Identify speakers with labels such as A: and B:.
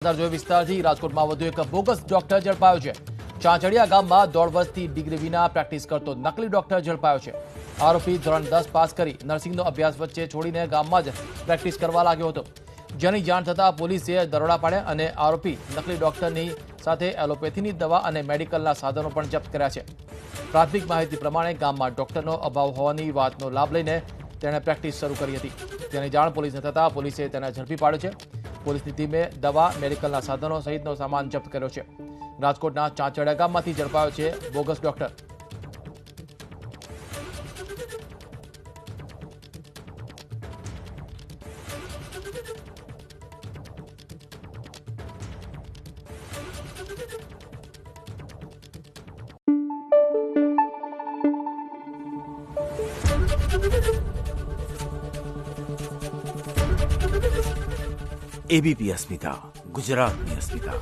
A: જો વિસ્તારથી રાજકોટમાં વધુ એક બોગસ ડોક્ટર ઝડપાયો છે। ચાંચડિયા ગામમાં 1.5 વર્ષથી ડિગ્રી વિના પ્રેક્ટિસ કરતો નકલી ડોક્ટર ઝડપાયો છે। આરોપી ધોરણ 10 પાસ કરી નર્સિંગનો અભ્યાસ વચ્ચે છોડીને ગામમાં જ પ્રેક્ટિસ કરવા લાગ્યો હતો। જેની જાણ થતાં પોલીસે દરોડા પાડ્યા અને આરોપી નકલી ડોક્ટરની સાથે એલોપેથીની દવા અને મેડિકલના સાધનો પણ જપ્ત કર્યા છે। પ્રાથમિક માહિતી પ્રમાણે ગામમાં ડોક્ટરનો અભાવ હોવાની વાતનો લાભ લઈને તેણે પ્રેક્ટિસ શરૂ કરી હતી। તેની જાણ પોલીસને થતાં પોલીસે તેને ઝડપી પાડ્યો છે। પોલીસની ટીમે દવા મેડિકલના સાધનો સહિતનો સામાન જપ્ત કર્યો છે। રાજકોટના ચાંચડિયા ગામમાંથી ઝડપાયો છે બોગસ ડોક્ટર।
B: एबीपी अस्मिता, गुजरातनी अस्मिता।